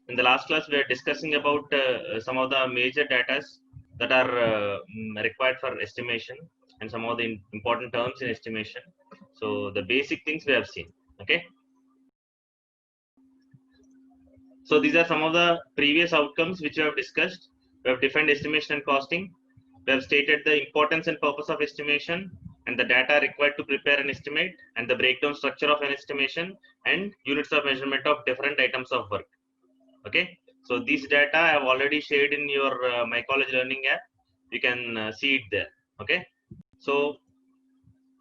In the last class, we are discussing about some of the major data that are required for estimation and some of the important terms in estimation. So the basic things we have seen. Okay. So these are some of the previous outcomes which we have discussed. We have defined estimation and costing. We have stated the importance and purpose of estimation and the data required to prepare an estimate and the breakdown structure of an estimation and units of measurement of different items of work. Okay. So these data I have already shared in your My College Learning app. You can see it there. Okay. So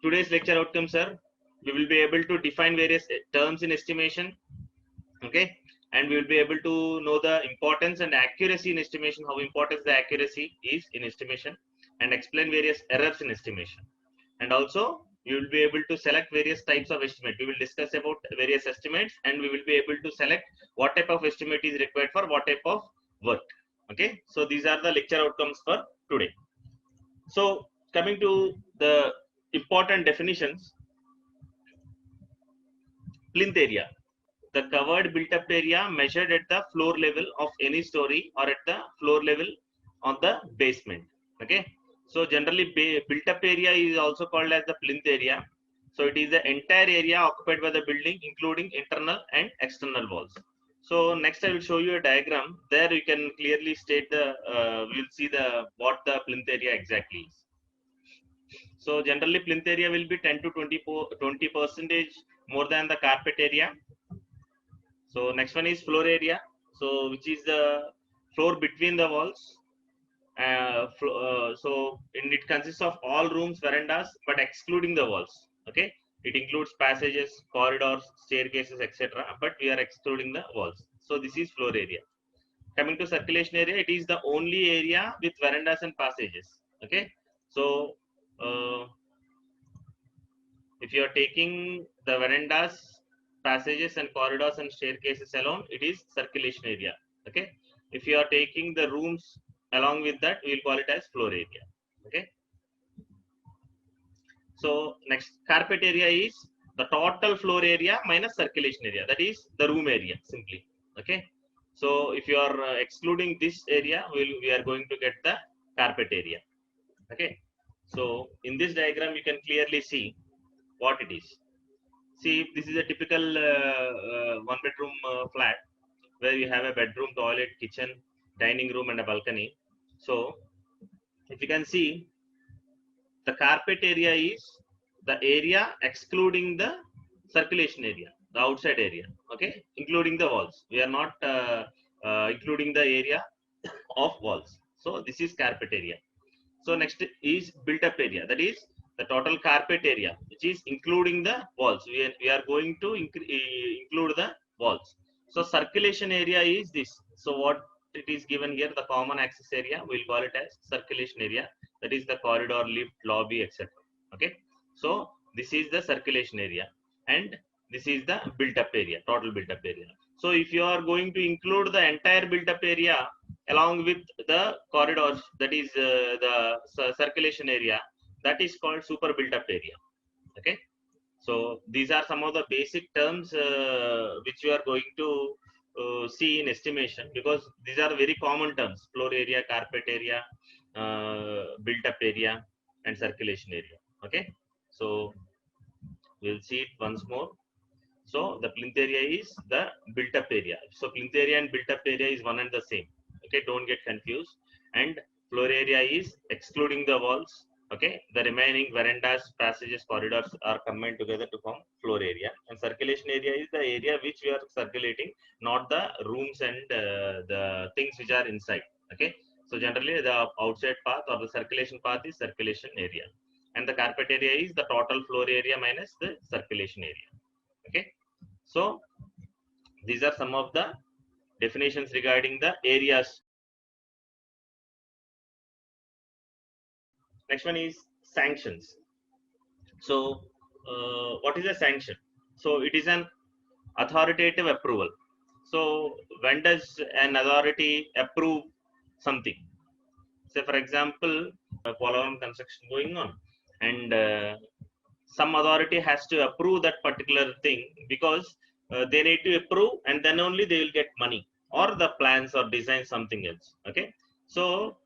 today's lecture outcomes are, we will be able to define various terms in estimation. Okay. And we will be able to know the importance and accuracy in estimation, how important the accuracy is in estimation, and explain various errors in estimation. And also you will be able to select various types of estimate. We will discuss about various estimates and we will be able to select what type of estimate is required for what type of work. Okay, so these are the lecture outcomes for today. So coming to the important definitions, plinth area, the covered built-up area measured at the floor level of any story or at the floor level on the basement. Okay, so generally built-up area is also called as the plinth area. So it is the entire area occupied by the building, including internal and external walls. So next I will show you a diagram. There you can clearly state the we will see the what the plinth area exactly is. So generally plinth area will be 10 to 20% more than the carpet area. So next one is floor area. So which is the floor between the walls. So it consists of all rooms, verandas, but excluding the walls. Okay, it includes passages, corridors, staircases, etc. But we are excluding the walls. So this is floor area. Coming to circulation area, it is the only area with verandas and passages. Okay, so if you are taking the verandas, passages and corridors and staircases alone, it is circulation area. Okay, if you are taking the rooms along with that, we will call it as floor area. Okay, so next, carpet area is the total floor area minus circulation area, that is the room area simply. Okay, so if you are excluding this area, we are going to get the carpet area. Okay, so in this diagram you can clearly see what it is. See, this is a typical one bedroom flat where you have a bedroom, toilet, kitchen, dining room and a balcony. So if you can see, the carpet area is the area excluding the circulation area, the outside area. Okay, including the walls. We are not including the area of walls. So this is carpet area. So next is built up area, that is the total carpet area, which is including the walls. We are going to include the walls. So circulation area is this. So what it is given here, the common access area, we'll call it as circulation area, that is the corridor, lift, lobby, etc. Okay, so this is the circulation area and this is the built up area, total built up area. So if you are going to include the entire built up area along with the corridors, that is the circulation area, that is called super built up area. Okay, so these are some of the basic terms which you are going to see in estimation, because these are very common terms: floor area, carpet area, built up area and circulation area. Okay, so we'll see it once more. So the plinth area is the built up area. So plinth area and built up area is one and the same. Okay, don't get confused. And floor area is excluding the walls. Okay, the remaining verandas, passages, corridors are combined together to form floor area. And circulation area is the area which we are circulating, not the rooms and the things which are inside. Okay, so generally the outside path or the circulation path is circulation area. And the carpet area is the total floor area minus the circulation area. Okay, so these are some of the definitions regarding the areas. Next one is sanctions. So what is a sanction? So it is an authoritative approval. So when does an authority approve something? Say for example, Polavaram construction going on, and some authority has to approve that particular thing, because they need to approve and then only they will get money or the plans or design something else. Okay, so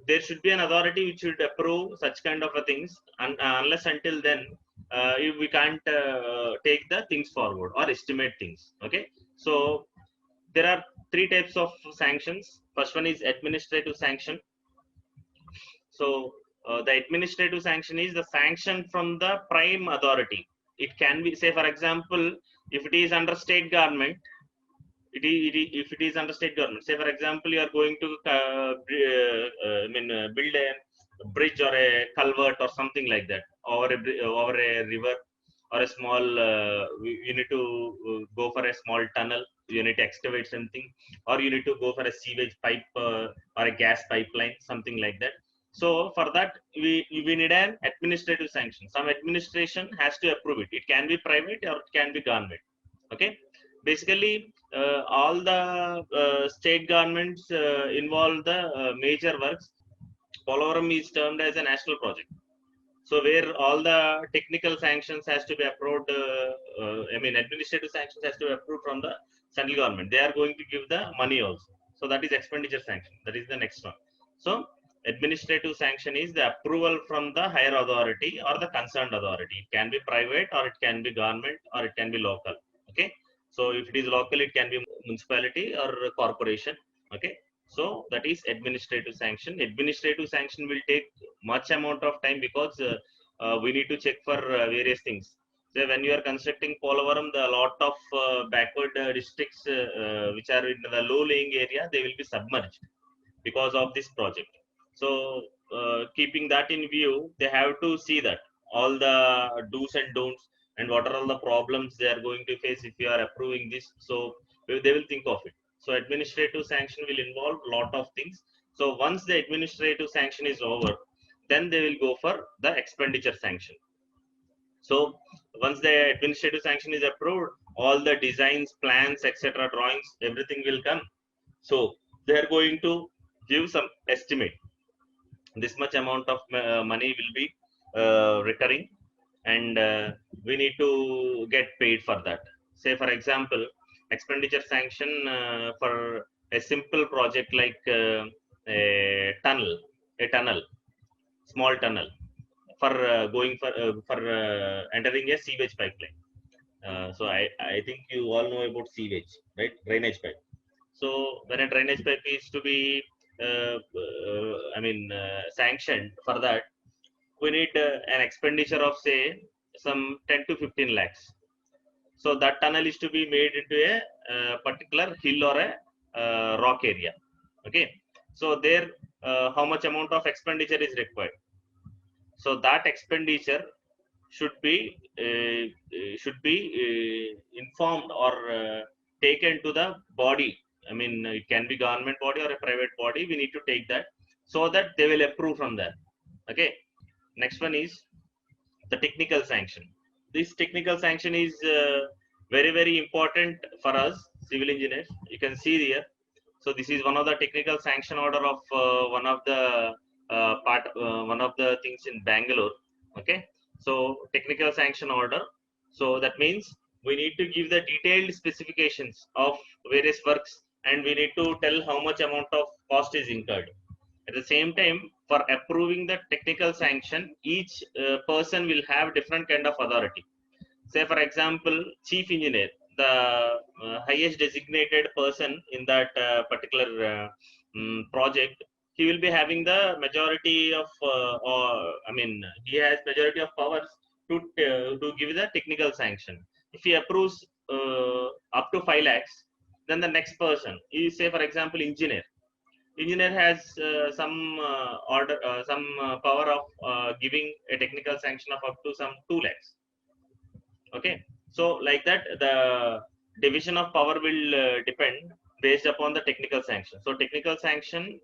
there should be an authority which should approve such kind of a things, and unless until then we can't take the things forward or estimate things. Okay, so there are three types of sanctions. First one is administrative sanction. So the administrative sanction is the sanction from the prime authority. It can be, say for example, if it is under state government, if it is under state government, say for example you are going to build a bridge or a culvert or something like that over a river, or a small you need to go for a small tunnel, you need to excavate something, or you need to go for a sewage pipe or a gas pipeline, something like that. So for that we need an administrative sanction. Some administration has to approve it. It can be private or it can be government. Okay, basically all the state governments involve the major works. Polavaram is termed as a national project. So where all the technical sanctions has to be approved, administrative sanctions has to be approved from the central government. They are going to give the money also. So that is expenditure sanction. That is the next one. So administrative sanction is the approval from the higher authority or the concerned authority. It can be private or it can be government or it can be local. Okay. So if it is local, it can be municipality or corporation. Okay. So that is administrative sanction. Administrative sanction will take much amount of time because we need to check for various things. So when you are constructing Polavaram, the lot of backward districts which are in the low-lying area, they will be submerged because of this project. So keeping that in view, they have to see that all the do's and don'ts and what are all the problems they are going to face if you are approving this. So they will think of it. So administrative sanction will involve a lot of things. So once the administrative sanction is over, then they will go for the expenditure sanction. So once the administrative sanction is approved, all the designs, plans, etc., drawings, everything will come. So they are going to give some estimate. This much amount of money will be recurring, and we need to get paid for that. Say for example, expenditure sanction for a simple project like a tunnel, small tunnel for going for entering a sewage pipeline. So I think you all know about sewage, right? Drainage pipe. So when a drainage pipe is to be sanctioned for that, we need an expenditure of say some 10 to 15 lakhs. So that tunnel is to be made into a particular hill or a rock area. Okay, so there how much amount of expenditure is required? So that expenditure should be informed or taken to the body. I mean, it can be government body or a private body. We need to take that so that they will approve from there. Okay, next one is the technical sanction. This technical sanction is very important for us civil engineers. You can see here. So this is one of the technical sanction order of one of the things in Bangalore. Okay, so technical sanction order. So that means we need to give the detailed specifications of various works, and we need to tell how much amount of cost is incurred. At the same time, for approving the technical sanction, each person will have different kind of authority. Say for example, chief engineer, the highest designated person in that particular project, he will be having the majority of he has majority of powers to give the technical sanction. If he approves up to 5 lakhs, then the next person is, say for example, engineer has some order some power of giving a technical sanction of up to some 2 lakhs. Okay, so like that the division of power will depend based upon the technical sanction. So technical sanction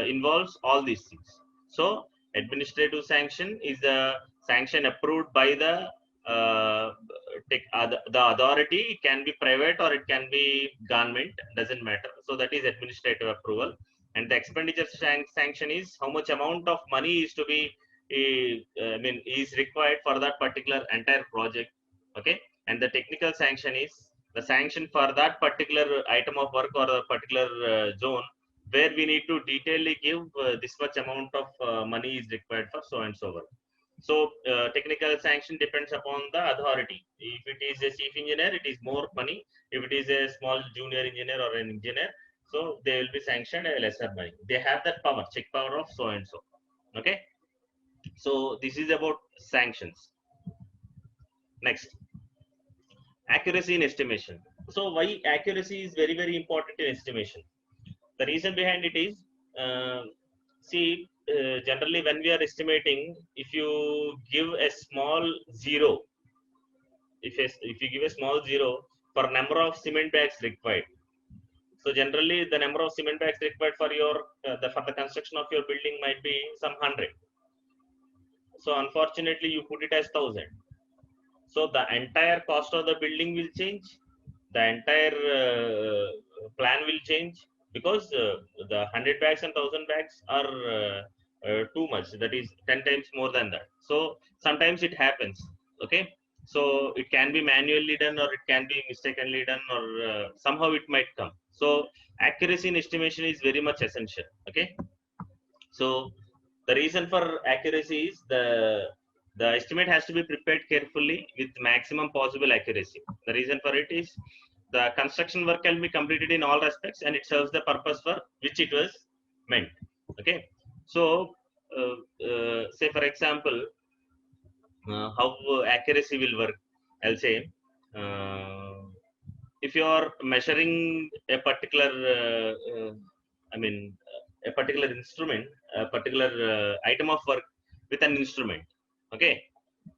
involves all these things. So administrative sanction is the sanction approved by the the authority. It can be private or it can be government, doesn't matter. So that is administrative approval. And the expenditure sanction is how much amount of money is to be is required for that particular entire project. Okay, and the technical sanction is the sanction for that particular item of work or a particular zone, where we need to detailedly give this much amount of money is required for so and so work. So technical sanction depends upon the authority. If it is a chief engineer, it is more money. If it is a small junior engineer or an engineer, so they will be sanctioned a lesser money. They have that power, check power of so and so. Okay, so this is about sanctions. Next, accuracy in estimation. So why accuracy is very, very important in estimation? The reason behind it is, see, generally when we are estimating, if you give a small zero, if you give a small zero for number of cement bags required, so generally the number of cement bags required for your for the construction of your building might be some 100. So unfortunately you put it as 1000. So the entire cost of the building will change, the entire plan will change, because the 100 bags and 1000 bags are too much, that is 10 times more than that. So sometimes it happens. Okay, so it can be manually done or it can be mistakenly done, or somehow it might come. So accuracy in estimation is very much essential. Okay, so the reason for accuracy is the estimate has to be prepared carefully with maximum possible accuracy. The reason for it is the construction work can be completed in all respects and it serves the purpose for which it was meant. Okay, so say for example, how accuracy will work, I'll say, uh, if you are measuring a particular I mean a particular instrument, a particular item of work with an instrument. Okay,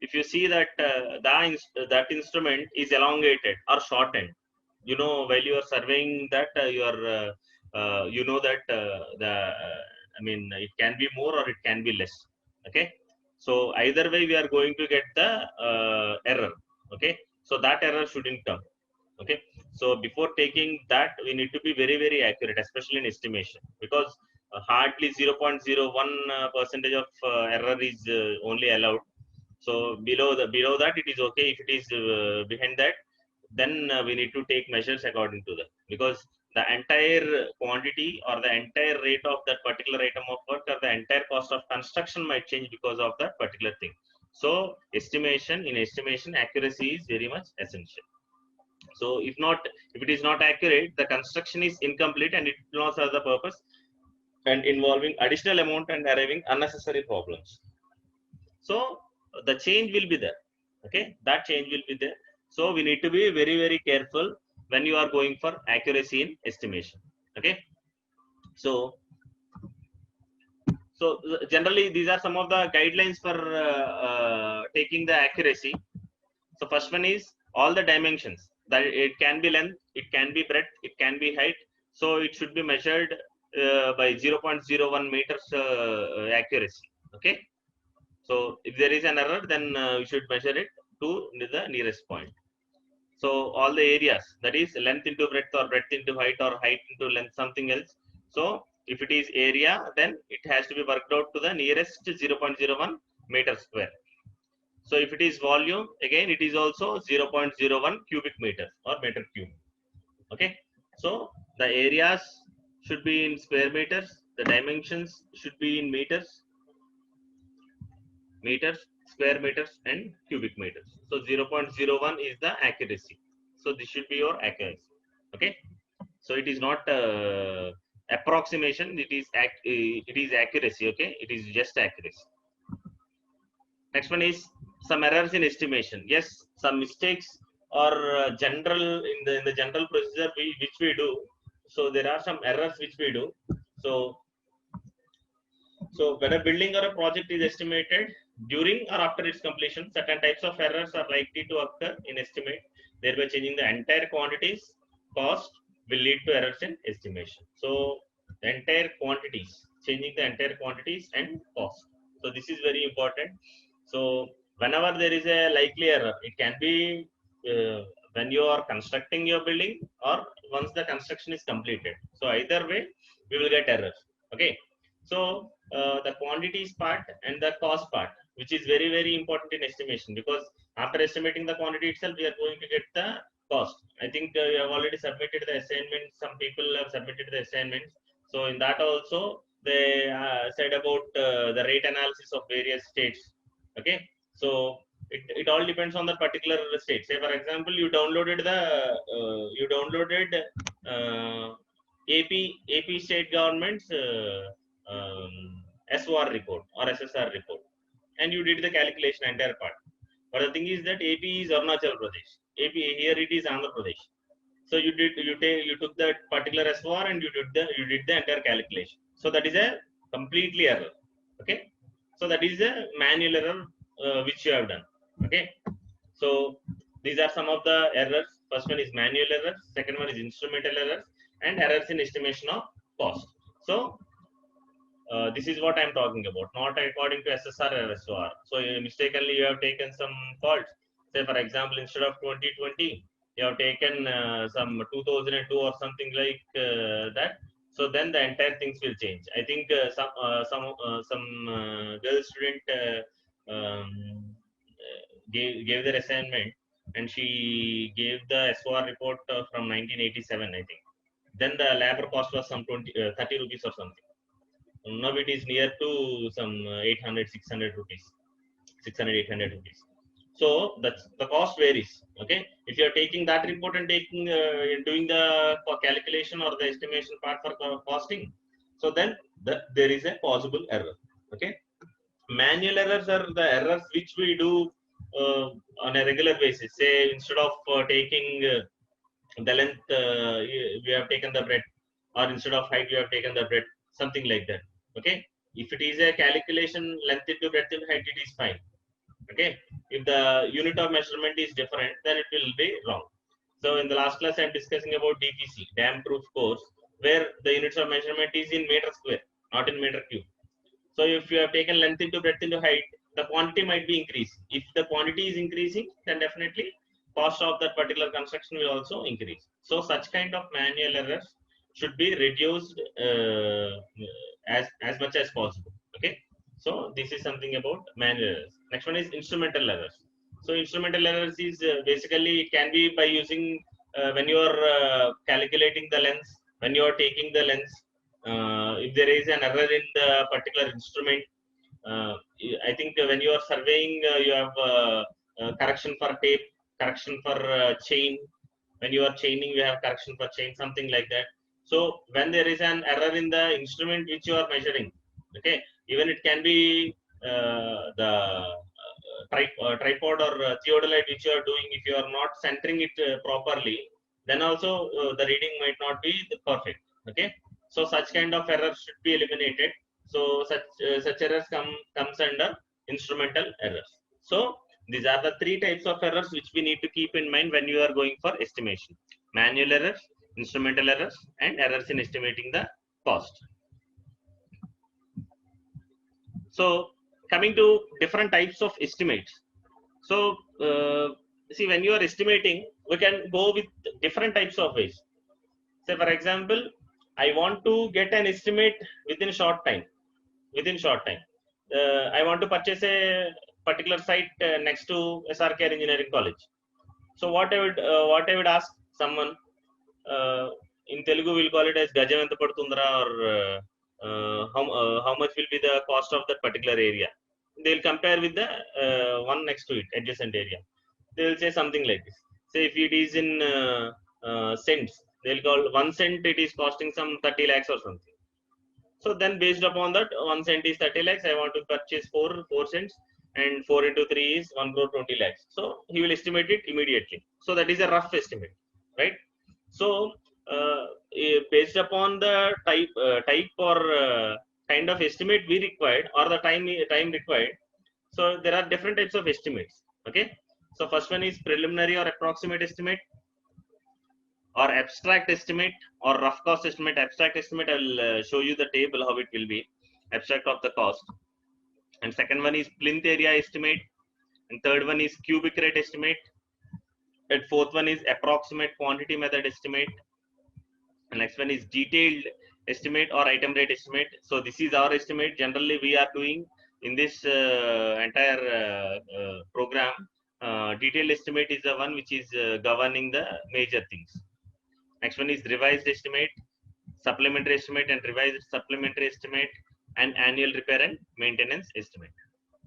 if you see that that instrument is elongated or shortened, you know, while you are surveying that, you are you know that the I mean it can be more or it can be less. Okay, so either way we are going to get the error. Okay, so that error shouldn't come. Okay, so before taking that we need to be very, very accurate, especially in estimation, because hardly 0.01 percentage of error is only allowed. So below that it is okay. If it is behind that, then we need to take measures according to that, because the entire quantity or the entire rate of that particular item of work or the entire cost of construction might change because of that particular thing. So estimation accuracy is very much essential. So if it is not accurate, the construction is incomplete and it will not serve the purpose, and involving additional amount and arriving unnecessary problems. So the change will be there. Okay, that change will be there. So we need to be very, very careful when you are going for accuracy in estimation. Okay, so generally these are some of the guidelines for taking the accuracy. So first one is all the dimensions, that it can be length, it can be breadth, it can be height. So it should be measured by 0.01 meters accuracy. Okay, so if there is an error, then we should measure it to the nearest point. So all the areas, that is length into breadth or breadth into height or height into length, something else. So if it is area, then it has to be worked out to the nearest 0.01 meter square. So if it is volume, again it is also 0.01 cubic meter or meter cube. Okay, so the areas should be in square meters, the dimensions should be in meters, square meters and cubic meters. So 0.01 is the accuracy. So this should be your accuracy. Okay, so it is not approximation, it is accuracy. Okay, it is just accuracy. Next one is some errors in estimation. Yes, some mistakes or general in the general procedure which we do. So there are some errors which we do. So when a building or a project is estimated, during or after its completion, certain types of errors are likely to occur in estimate, thereby changing the entire quantities. Cost will lead to errors in estimation. So the entire quantities, changing the entire quantities and cost. So this is very important. So whenever there is a likely error, it can be when you are constructing your building or once the construction is completed. So either way, we will get errors. Okay, so the quantities part and the cost part, which is very, very important in estimation, because after estimating the quantity itself, we are going to get the cost. I think you have already submitted the assignment. Some people have submitted the assignments. So in that also they said about the rate analysis of various states. Okay, so it all depends on the particular state. Say for example, you downloaded AP state government's SOR report or SSR report, and you did the calculation entire part. But the thing is that AP is Arunachal Pradesh. AP here it is Andhra Pradesh. So you took that particular SOR and you did the entire calculation. So that is a completely error. Okay. So that is a manual error which you have done. Okay. So these are some of the errors. First one is manual errors. Second one is instrumental errors and errors in estimation of cost. So this is what I'm talking about, not according to SSR or SOR. So mistakenly you have taken some faults. Say for example, instead of 2020, you have taken some 2002 or something like that. So then the entire things will change. I think some girl student gave their assignment, and she gave the SOR report from 1987, I think. Then the labor cost was some 30 rupees or something. Now it is near to some 800 600 rupees, 600 800 rupees. So that's the cost varies. Okay, if you are taking that report and taking doing the calculation or the estimation part for costing, so then there is a possible error. Okay, manual errors are the errors which we do on a regular basis. Say instead of taking the length, we have taken the breadth, or instead of height we have taken the breadth, something like that. Okay, if it is a calculation length into breadth into height, it is fine. Okay, if the unit of measurement is different, then it will be wrong. So in the last class I'm discussing about DPC, dam proof course, where the units of measurement is in meter square, not in meter cube. So if you have taken length into breadth into height, the quantity might be increased. If the quantity is increasing, then definitely cost of that particular construction will also increase. So such kind of manual errors should be reduced as much as possible. Okay. So this is something about manual errors. Next one is instrumental errors. So instrumental errors is basically it can be by using when you are calculating the length, when you are taking the length. If there is an error in the particular instrument, I think when you are surveying, you have correction for tape, correction for chain. When you are chaining, you have correction for chain, something like that. So when there is an error in the instrument which you are measuring, okay, even it can be the tripod or theodolite which you are doing. If you are not centering it properly, then also the reading might not be perfect. Okay, so such kind of errors should be eliminated. So such errors comes under instrumental errors. So these are the three types of errors which we need to keep in mind when you are going for estimation: manual errors, instrumental errors, and errors in estimating the cost. So coming to different types of estimates. So see, when you are estimating, we can go with different types of ways. Say for example, I want to get an estimate within short time. I want to purchase a particular site next to SRK Engineering College. So what I would ask someone, in Telugu we'll call it as Gajam enta padutundra, or how much will be the cost of that particular area. They'll compare with the one next to it, adjacent area. They will say something like this. Say if it is in cents, they'll call 1 cent, it is costing some 30 lakhs or something. So then based upon that, 1 cent is 30 lakhs, I want to purchase 4 cents, and 4 into 3 is 1 crore 20 lakhs. So he will estimate it immediately. So that is a rough estimate, right? So based upon the type or kind of estimate we required, or the time required, so there are different types of estimates. Okay, so first one is preliminary or approximate estimate, or abstract estimate, or rough cost estimate. Abstract estimate, I will show you the table how it will be. Abstract of the cost. And second one is plinth area estimate, and third one is cubic rate estimate, and fourth one is approximate quantity method estimate, and next one is detailed estimate or item rate estimate. So this is our estimate generally we are doing in this entire program. detailed estimate is the one which is governing the major things. Next one is revised estimate, supplementary estimate and revised supplementary estimate, and annual repair and maintenance estimate.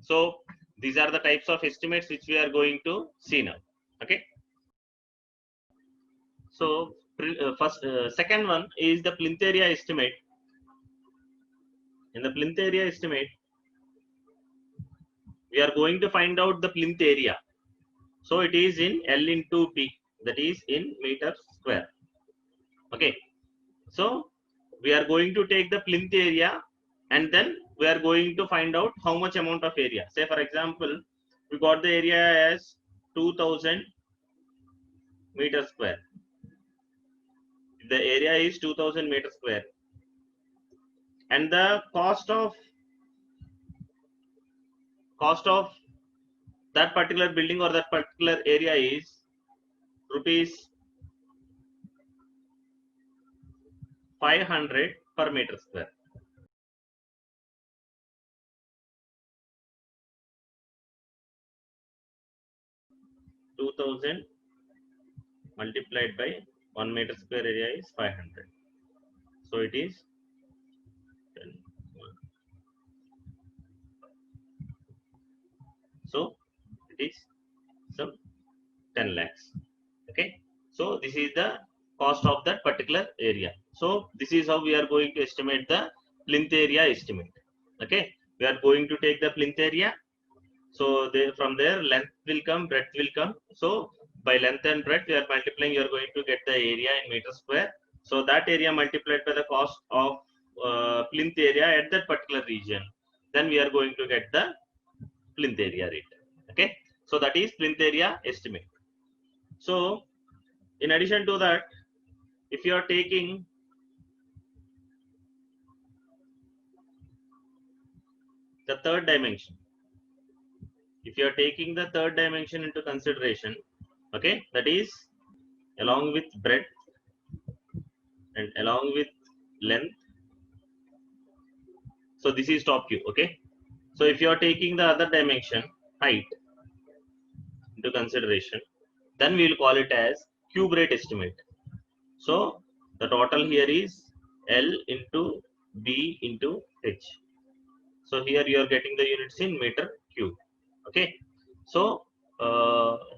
So these are the types of estimates which we are going to see now. Okay. So second one is the plinth area estimate. In the plinth area estimate, we are going to find out the plinth area. So it is in L into P, that is in meter square. Okay. So we are going to take the plinth area and then we are going to find out how much amount of area. Say for example, we got the area as 2000 meter square. The area is 2000 meter square and the cost of that particular building or that particular area is rupees 500 per meter square. (2000) multiplied by 1 meter square area is 500. So it is 10. So it is some 10 lakhs. Okay. So this is the cost of that particular area. So this is how we are going to estimate the plinth area estimate. Okay. We are going to take the plinth area. So from there length will come, breadth will come. So by length and breadth we are multiplying, you are going to get the area in meter square. So that area multiplied by the cost of plinth area at that particular region, then we are going to get the plinth area rate. Okay. So that is plinth area estimate. So in addition to that, if you are taking the third dimension, if you are taking the third dimension into consideration, okay, that is along with breadth and along with length. So this is top view. Okay. So if you are taking the other dimension, height, into consideration, then we will call it as cube rate estimate. So the total here is L into B into H. So here you are getting the units in meter cube. Okay. So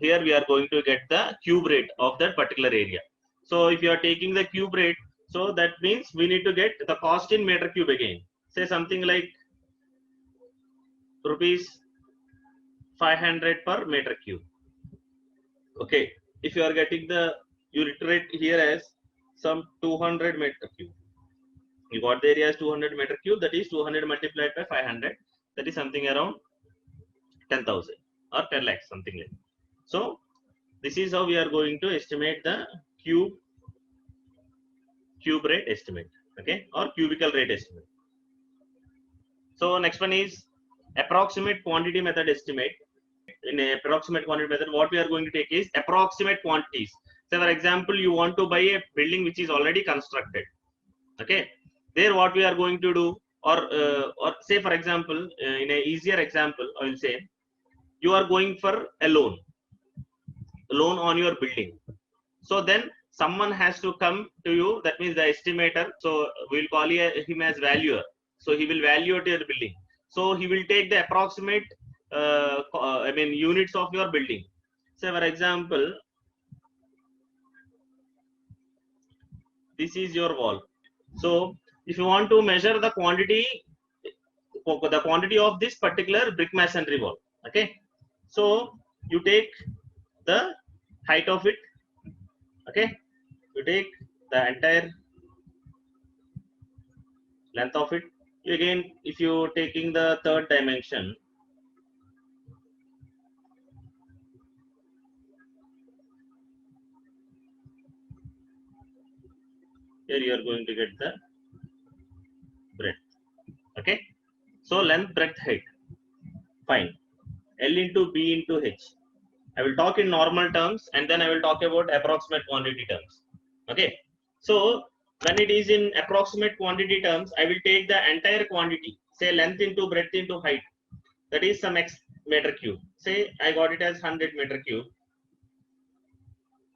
here we are going to get the cube rate of that particular area. So if you are taking the cube rate, so that means we need to get the cost in meter cube again. Say something like rupees 500 per meter cube. Okay. If you are getting the unit rate here as some 200 meter cube, you got the area as 200 meter cube, that is 200 multiplied by 500, that is something around 10,000 or 10 lakhs, something like that. So this is how we are going to estimate the cube rate estimate, okay, or cubical rate estimate. So next one is approximate quantity method estimate. In approximate quantity method, what we are going to take is approximate quantities. Say for example, you want to buy a building which is already constructed. Okay, there what we are going to do, or say for example, in a easier example, I will say you are going for a loan on your building. So then someone has to come to you, that means the estimator. So we'll call him as valuer. So he will valuate your building. So he will take the approximate units of your building. Say for example, this is your wall. So if you want to measure the quantity of this particular brick masonry wall, okay, so you take the height of it, okay, you take the entire length of it. Again, if you taking the third dimension, here you are going to get the breadth. Okay, so length, breadth, height, fine. L into B into H. I will talk in normal terms and then I will talk about approximate quantity terms. Okay, so when it is in approximate quantity terms, I will take the entire quantity, say length into breadth into height, that is some meter cube. Say I got it as 100 meter cube.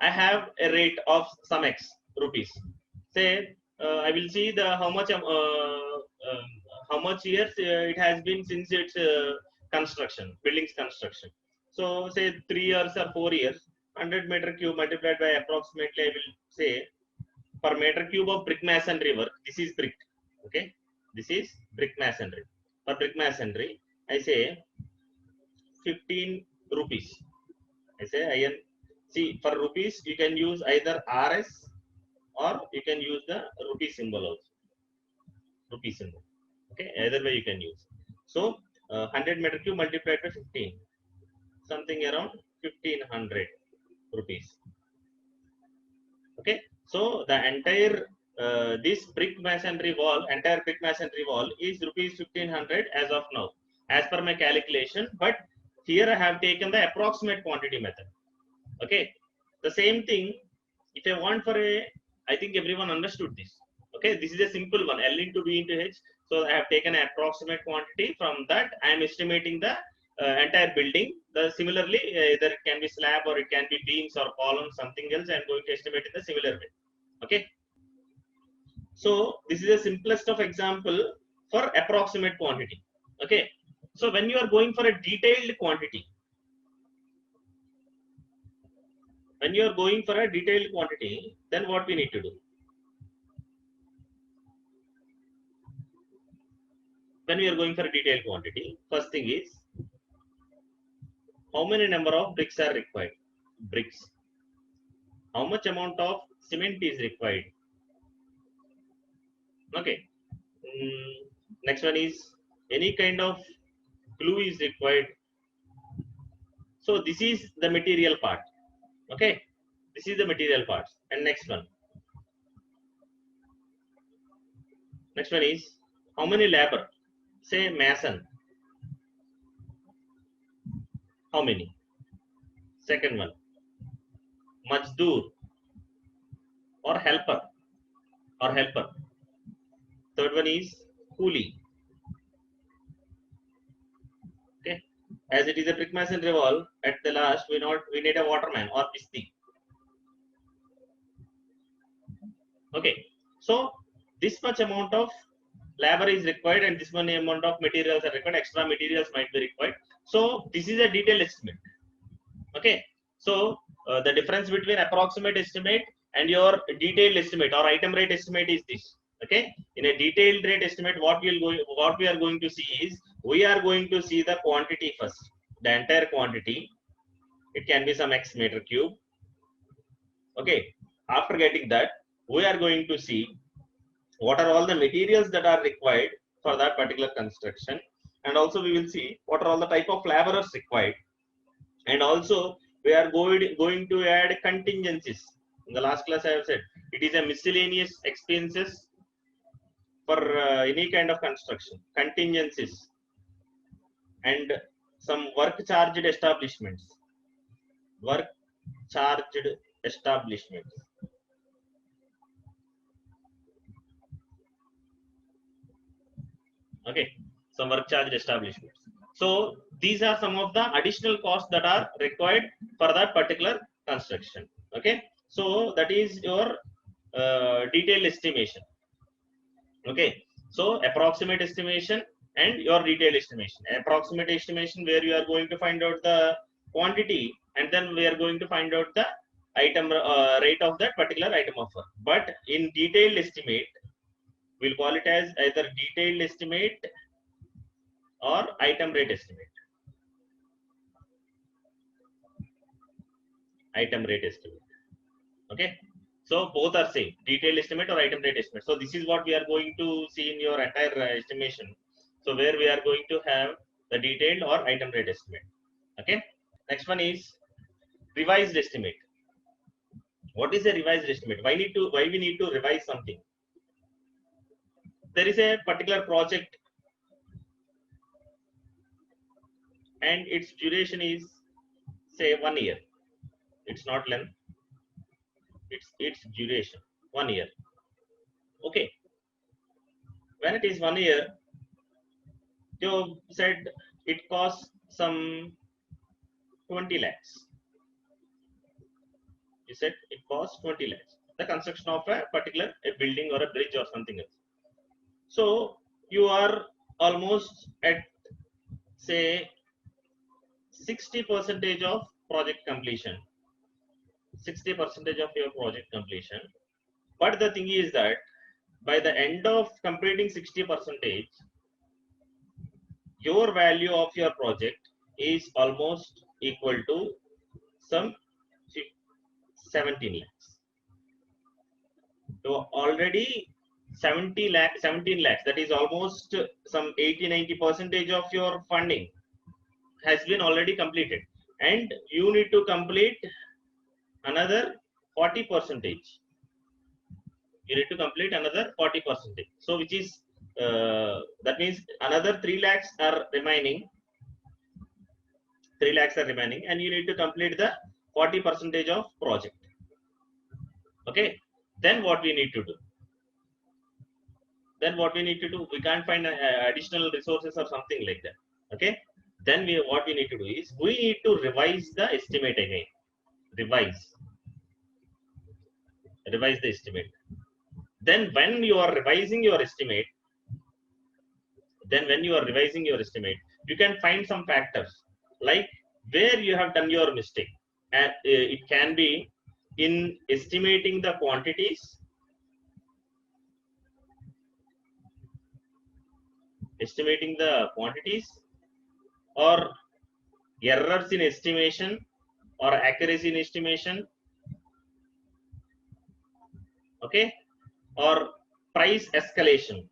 I have a rate of some X rupees. Say I will see the how much years it has been since its construction, building's construction. So say 3 years or 4 years, 100 meter cube multiplied by approximately, I will say, per meter cube of brick masonry work. This is brick. Okay, this is brick masonry. For brick masonry, I say 15 rupees. I say IN. See, for rupees, you can use either RS or you can use the rupee symbol also. Rupee symbol. Okay, either way you can use. So, 100 meter cube multiplied by 15. Something around 1500 rupees. Okay, so the entire this brick masonry wall, entire brick masonry wall is rupees 1500 as of now, as per my calculation. But here I have taken the approximate quantity method. Okay, the same thing. If I want for a, I think everyone understood this. Okay, this is a simple one, L into B into H. So I have taken an approximate quantity. From that, I am estimating the entire building. Similarly, either it can be slab or it can be beams or columns, something else. I am going to estimate in the similar way. Okay. So this is the simplest of example for approximate quantity. Okay. So when you are going for a detailed quantity, then what we need to do? When we are going for a detailed quantity, first thing is, how many number of bricks are required? Bricks. How much amount of cement is required? Okay. Next one is, any kind of glue is required. So this is the material part. Okay. This is the material part. And next one. Next one is, how many labor? Say mason. How many? Second one, majdoor or helper. Third one is coolie. Okay, as it is a brick masonry wall, at the last we need a waterman or pisti. Okay, so this much amount of labor is required and this many amount of materials are required. Extra materials might be required. So this is a detailed estimate. Okay, so the difference between approximate estimate and your detailed estimate or item rate estimate is this. Okay, in a detailed rate estimate, what we are going to see is, we are going to see the quantity first, the entire quantity. It can be some X meter cube. Okay, after getting that, we are going to see what are all the materials that are required for that particular construction, and also we will see what are all the type of laborers required, and also we are going to add contingencies. In the last class I have said it is a miscellaneous expenses for any kind of construction, contingencies and some work charged establishments. Okay, some work charged establishments. So these are some of the additional costs that are required for that particular construction. Okay, so that is your detailed estimation. Okay, so approximate estimation and your detailed estimation. Approximate estimation, where you are going to find out the quantity, and then we are going to find out the item rate of that particular item of work. But in detailed estimate, we'll call it as either detailed estimate or item rate estimate. Item rate estimate. Okay, so both are same, detailed estimate or item rate estimate. So this is what we are going to see in your entire estimation. So where we are going to have the detailed or item rate estimate. Okay, next one is revised estimate. What is a revised estimate? Why we need to revise something? There is a particular project and its duration is, say, 1 year. It's not length, its duration, 1 year. Okay, when it is 1 year, you said it costs some 20 lakhs. You said it costs 20 lakhs. The construction of a particular building or a bridge or something else. So you are almost at say 60% of project completion. 60% of your project completion. But the thing is that by the end of completing 60%, your value of your project is almost equal to some 17 lakhs. So already 17 lakhs, that is almost some 80-90% of your funding has been already completed, and you need to complete another 40%. You need to complete another 40%. So which is that means another 3 lakhs are remaining. 3 lakhs are remaining, and you need to complete the 40% of project. Okay. Then what we need to do? We can't find additional resources or something like that. Okay. Then what we need to do is we need to revise the estimate again. Revise the estimate. Then when you are revising your estimate, you can find some factors like where you have done your mistake. And it can be in estimating the quantities, or errors in estimation or accuracy in estimation. Okay. Or price escalation.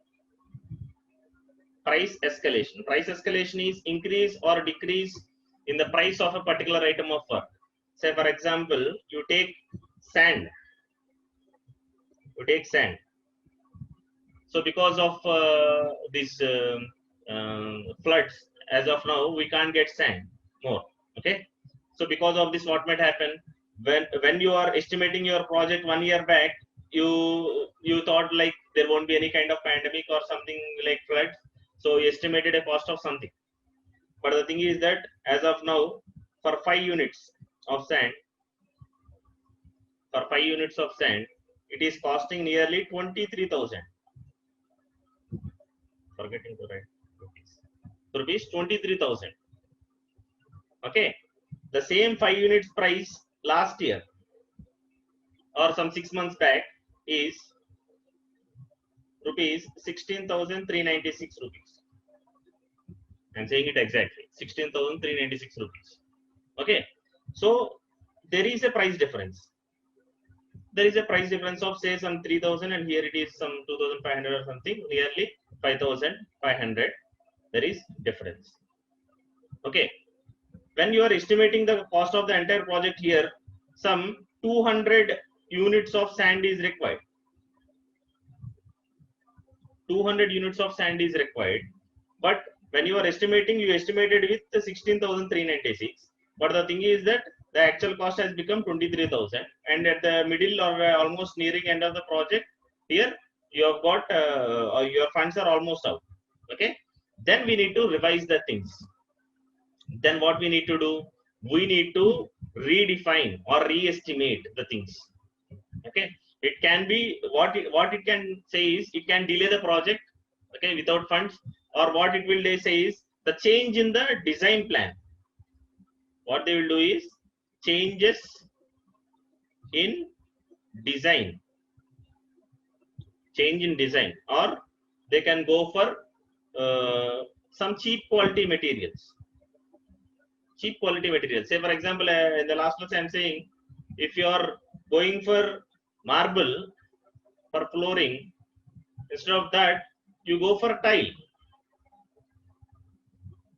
Price escalation is increase or decrease in the price of a particular item of work. Say for example, you take sand. So because of these floods, as of now we can't get sand more. Okay. So because of this, what might happen, when you are estimating your project 1 year back, you thought like there won't be any kind of pandemic or something like floods, so you estimated a cost of something. But the thing is that as of now, for 5 units of sand, it is costing nearly 23,000. Forgetting to write rupees 23,000. Okay. The same 5 units price last year or some 6 months back is rupees 16,396 rupees. I'm saying it exactly, 16,396 rupees. Okay. So there is a price difference. Of say some 3,000, and here it is some 2,500 or something, nearly 5,500. There is difference. Okay. When you are estimating the cost of the entire project, here some 200 units of sand is required. 200 units of sand is required. But when you are estimating, you estimated with the 16,396. But the thing is that the actual cost has become 23,000, and at the middle or almost nearing end of the project, here you have got your funds are almost out. Okay. Then we need to revise the things. Then what we need to do? We need to redefine or re-estimate the things. Okay. It can be what it can say is it can delay the project, okay, without funds, or what it will say is the change in the design plan. What they will do is changes in design, or they can go for some cheap quality materials. Say for example, in the last class I am saying, if you are going for marble for flooring, instead of that you go for tile.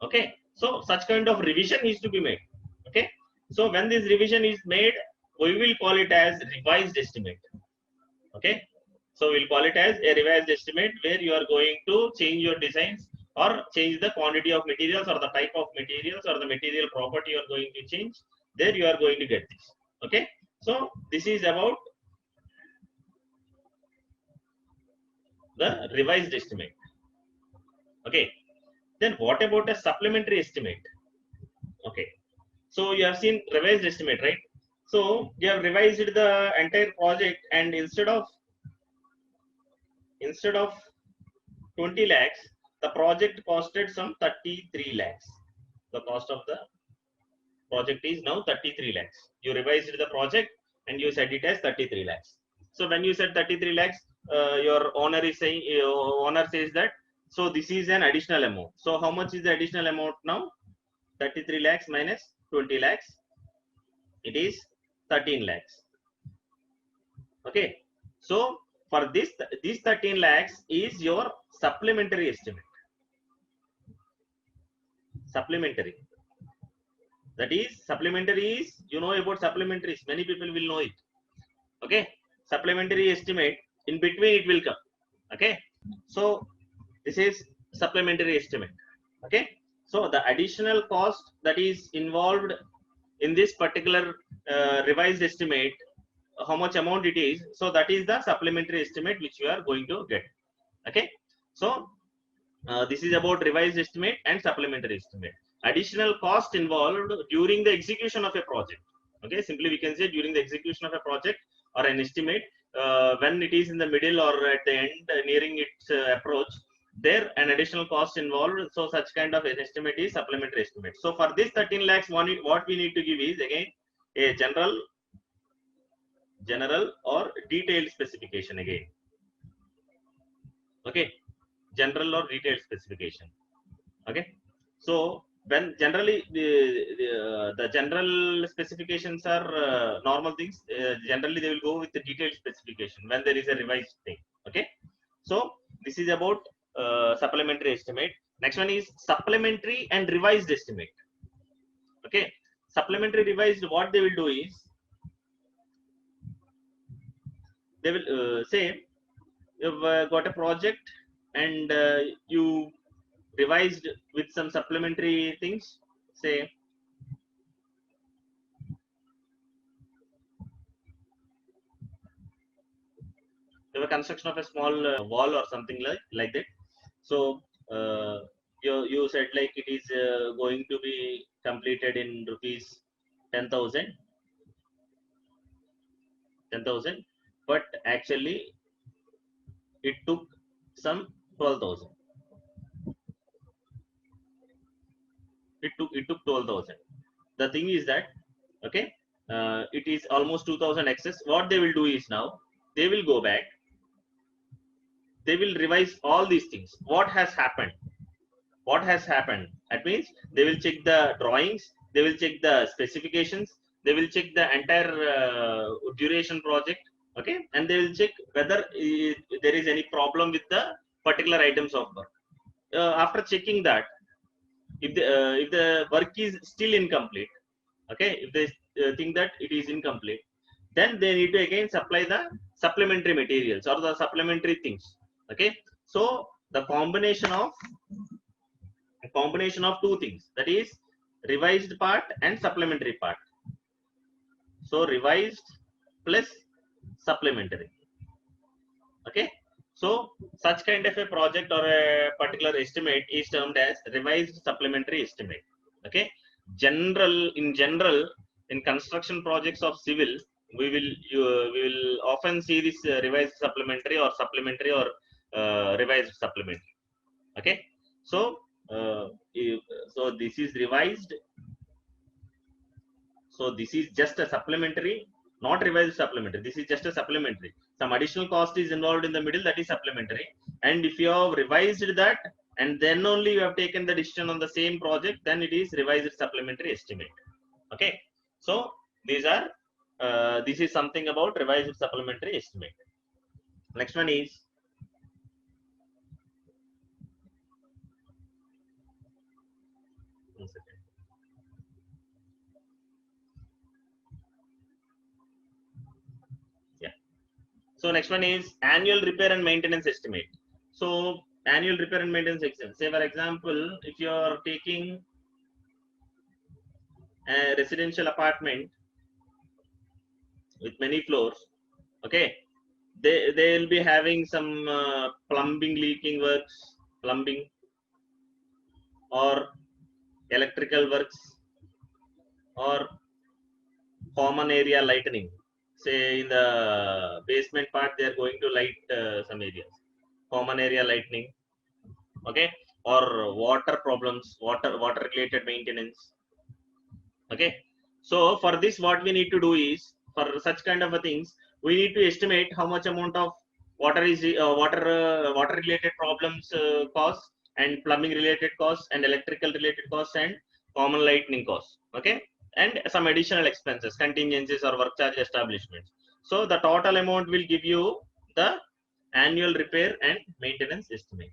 Okay. So such kind of revision needs to be made. Okay. So when this revision is made, we will call it as revised estimate. Okay. So we'll call it as a revised estimate, where you are going to change your designs or change the quantity of materials or the type of materials or the material property you are going to change. There you are going to get this. Okay. So this is about the revised estimate. Okay. Then what about a supplementary estimate? Okay. So you have seen revised estimate, right? So you have revised the entire project, and instead of 20 lakhs, the project costed some 33 lakhs. The cost of the project is now 33 lakhs. You revised the project and you said it as 33 lakhs. So when you said 33 lakhs, your owner is saying, owner says that, so this is an additional amount. So how much is the additional amount now? 33 lakhs minus 20 lakhs. It is 13 lakhs. Okay. So for this 13 lakhs is your supplementary estimate. Supplementary. That is, supplementary is, you know about supplementaries. Many people will know it. Okay. Supplementary estimate, in between it will come. Okay. So this is supplementary estimate. Okay. So the additional cost that is involved in this particular revised estimate, how much amount it is, so that is the supplementary estimate which you are going to get. Okay. So this is about revised estimate and supplementary estimate. Additional cost involved during the execution of a project. Okay, simply we can say during the execution of a project or an estimate, when it is in the middle or at the end, nearing its approach, there an additional cost involved. So such kind of an estimate is supplementary estimate. So for this 13 lakhs, what we need to give is again a general or detailed specification again. Okay, general or detailed specification. Okay, so when generally the general specifications are normal things, generally they will go with the detailed specification when there is a revised thing. Okay, so this is about supplementary estimate. Next one is supplementary and revised estimate. Okay, supplementary revised, what they will do is they will say you've got a project and you revised with some supplementary things. Say the construction of a small wall or something like that. So you said like it is going to be completed in rupees 10,000, but actually it took some 12,000. It took 12,000. The thing is that, okay, it is almost 2,000 excess. What they will do is now they will go back. They will revise all these things. What has happened? That means they will check the drawings, they will check the specifications, they will check the entire duration project. Okay, and they will check whether there is any problem with the particular items of work. After checking that, if the work is still incomplete, okay, if they think that it is incomplete, then they need to again supply the supplementary materials or the supplementary things. Okay, so the combination of two things, that is revised part and supplementary part. So revised plus supplementary. Okay, so such kind of a project or a particular estimate is termed as revised supplementary estimate. Okay, in general in construction projects of civil, we will often see this revised supplementary or supplementary or revised supplementary. Okay, so so this is revised. So this is just a supplementary, not revised supplementary. This is just a supplementary. Some additional cost is involved in the middle, that is supplementary. And if you have revised that and then only you have taken the decision on the same project, then it is revised supplementary estimate. Okay. So these are this is something about revised supplementary estimate. Next one is So next one is annual repair and maintenance estimate. So annual repair and maintenance estimate. Say for example, if you are taking a residential apartment with many floors, okay, they will be having some plumbing leaking works, plumbing or electrical works, or common area lightening. Say in the basement part, they are going to light some areas. Common area lightening, okay, or water problems, water related maintenance. Okay, so for this, what we need to do is, for such kind of a things, we need to estimate how much amount of water related problems cost, and plumbing related costs, and electrical related costs, and common lightning costs. Okay, and some additional expenses, contingencies, or work charge establishments. So the total amount will give you the annual repair and maintenance estimate.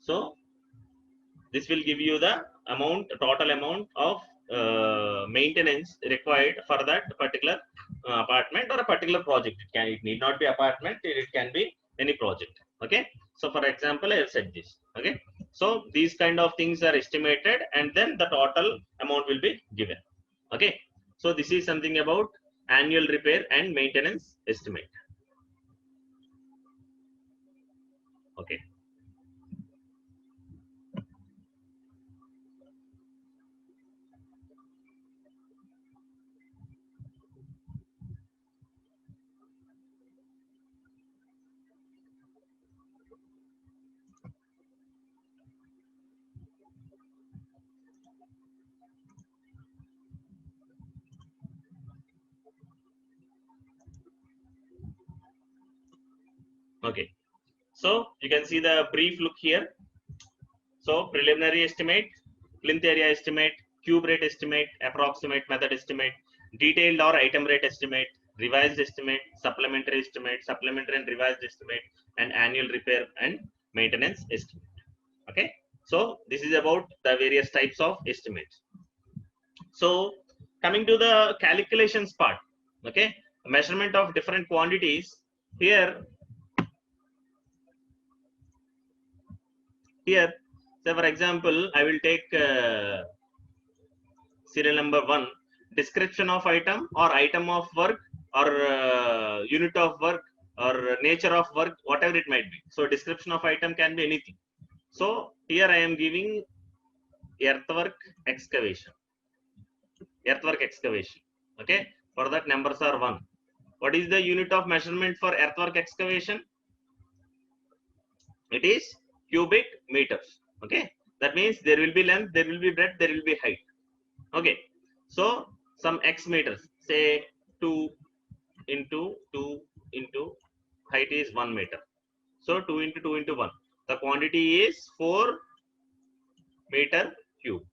So this will give you the total amount of maintenance required for that particular apartment or a particular project. It need not be apartment, it can be any project. Okay, so for example, I have said this. Okay, so these kind of things are estimated, and then the total amount will be given. Okay, so this is something about annual repair and maintenance estimate. Okay. Okay, so you can see the brief look here. So preliminary estimate, plinth area estimate, cube rate estimate, approximate method estimate, detailed or item rate estimate, revised estimate, supplementary and revised estimate, and annual repair and maintenance estimate. Okay, so this is about the various types of estimates. So coming to the calculations part, okay, measurement of different quantities. Here, say for example, I will take serial number 1, description of item or item of work or unit of work or nature of work, whatever it might be. So description of item can be anything. So here I am giving earthwork excavation. Okay, for that numbers are 1. What is the unit of measurement for earthwork excavation? It is cubic meters. Okay, that means there will be length, there will be breadth, there will be height. Okay, so some x meters, say 2 into 2 into height is 1 meter. So 2 into 2 into 1. The quantity is 4 meter cube.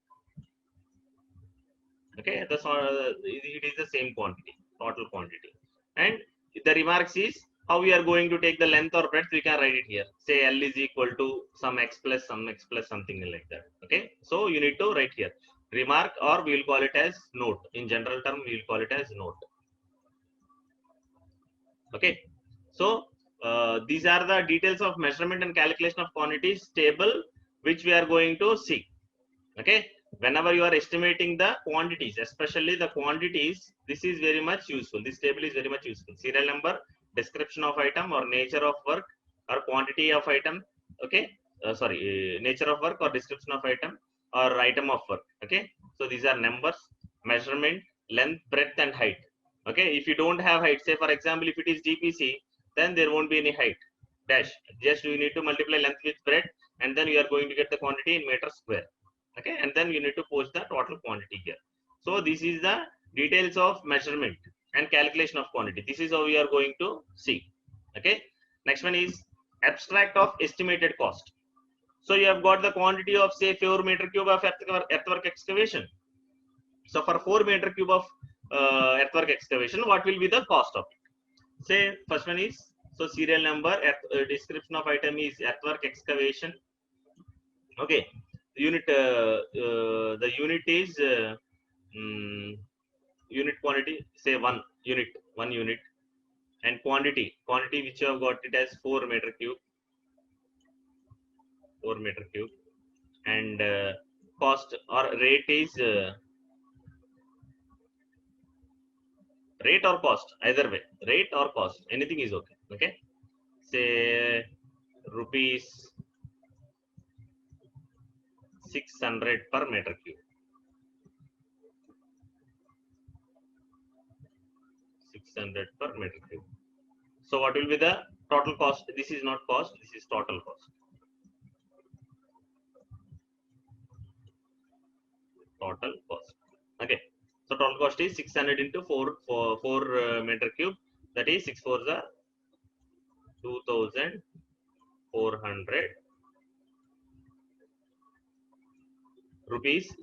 Okay, that's all, it is the same quantity, total quantity. And the remarks is how we are going to take the length or breadth, we can write it here. Say L is equal to some x plus something like that. Okay, so you need to write here remark, or we will call it as note. In general term, we will call it as note. Okay, so these are the details of measurement and calculation of quantities table, which we are going to see. Okay, whenever you are estimating the quantities, especially the quantities, this is very much useful. This table is very much useful. Serial number, description of item or nature of work or quantity of item. Okay, nature of work or description of item or item of work. Okay, so these are numbers, measurement, length, breadth, and height. Okay, if you don't have height, say for example, if it is DPC, then there won't be any height. Dash. Just you need to multiply length with breadth, and then you are going to get the quantity in meter square. Okay, and then you need to post the total quantity here. So this is the details of measurement and calculation of quantity. This is how we are going to see. Okay, next one is abstract of estimated cost. So you have got the quantity of say 4 meter cube of earthwork excavation. So for 4 meter cube of earthwork excavation, what will be the cost of it? Say first one is, so serial number, description of item is earthwork excavation. Okay, unit the unit is unit quantity, say 1 unit, and quantity which you have got it as 4 meter cube, and cost or rate is rate or cost, either way, rate or cost, anything is okay. Okay, say rupees 600 per meter cube. 600 per meter cube. So what will be the total cost? This is not cost, this is total cost. Total cost. Okay. So total cost is 600 into 4 meter cube. That is 6 4s are 2,400 rupees,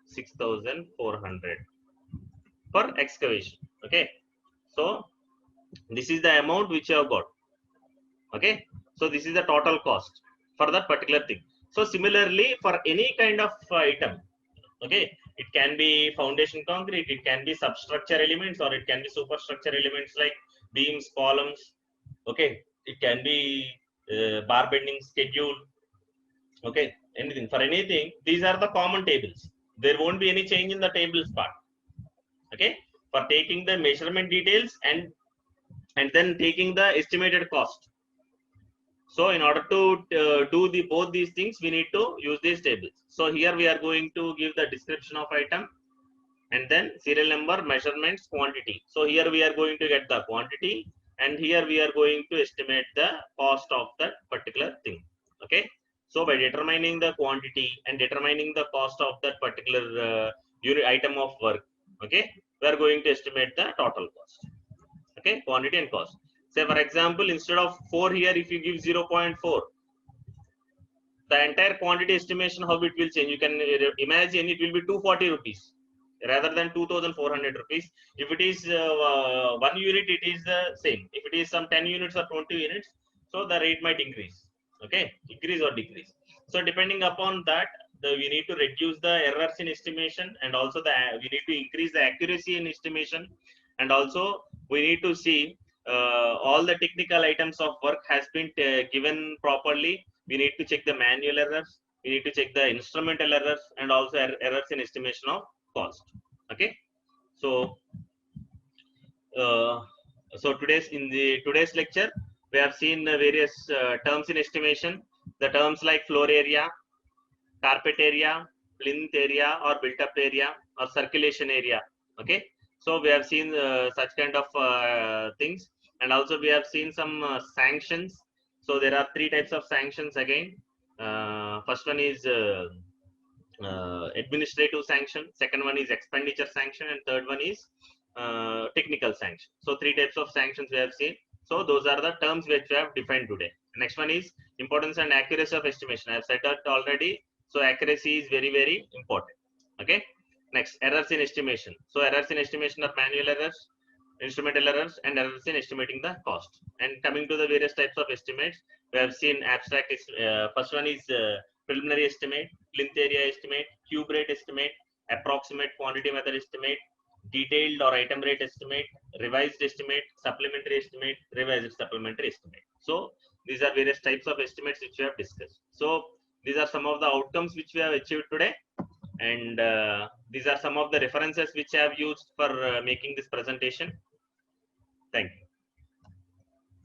6,400 per excavation. Okay. So this is the amount which you have got. Okay. So this is the total cost for that particular thing. So similarly for any kind of item, okay, it can be foundation concrete, it can be substructure elements, or it can be superstructure elements like beams, columns. Okay, it can be bar bending schedule. Okay, anything, for anything, these are the common tables. There won't be any change in the tables part. Okay, for taking the measurement details and then taking the estimated cost. So in order to do both these things, we need to use these tables. So here we are going to give the description of item and then serial number, measurements, quantity. So here we are going to get the quantity, and here we are going to estimate the cost of that particular thing. Okay. So by determining the quantity and determining the cost of that particular unit item of work, okay, we are going to estimate the total cost. Okay, quantity and cost. Say for example, instead of 4 here, if you give 0.4, the entire quantity estimation, how it will change? You can imagine it will be 240 rupees rather than 2,400 rupees. If it is 1 unit, it is the same. If it is some 10 units or 20 units, so the rate might increase. Okay, increase or decrease. So depending upon that, we need to reduce the errors in estimation, and also we need to increase the accuracy in estimation, and also we need to see all the technical items of work has been given properly. We need to check the manual errors, we need to check the instrumental errors, and also errors in estimation of cost. Okay, so today's lecture, we have seen various terms in estimation. The terms like floor area, carpet area, plinth area or built up area, or circulation area. Okay, so we have seen such kind of things, and also we have seen some sanctions. So there are 3 types of sanctions again. First one is administrative sanction, second one is expenditure sanction, and third one is technical sanction. So 3 types of sanctions we have seen. So those are the terms which we have defined today. Next one is importance and accuracy of estimation. I have said that already. So accuracy is very, very important. Okay. Next, errors in estimation. So errors in estimation are manual errors, instrumental errors, and errors in estimating the cost. And coming to the various types of estimates, we have seen abstract. First one is preliminary estimate, plinth area estimate, cube rate estimate, approximate quantity method estimate, detailed or item rate estimate, revised estimate, supplementary estimate, revised supplementary estimate. So these are various types of estimates which we have discussed. So these are some of the outcomes which we have achieved today, and these are some of the references which I have used for making this presentation. Thank you.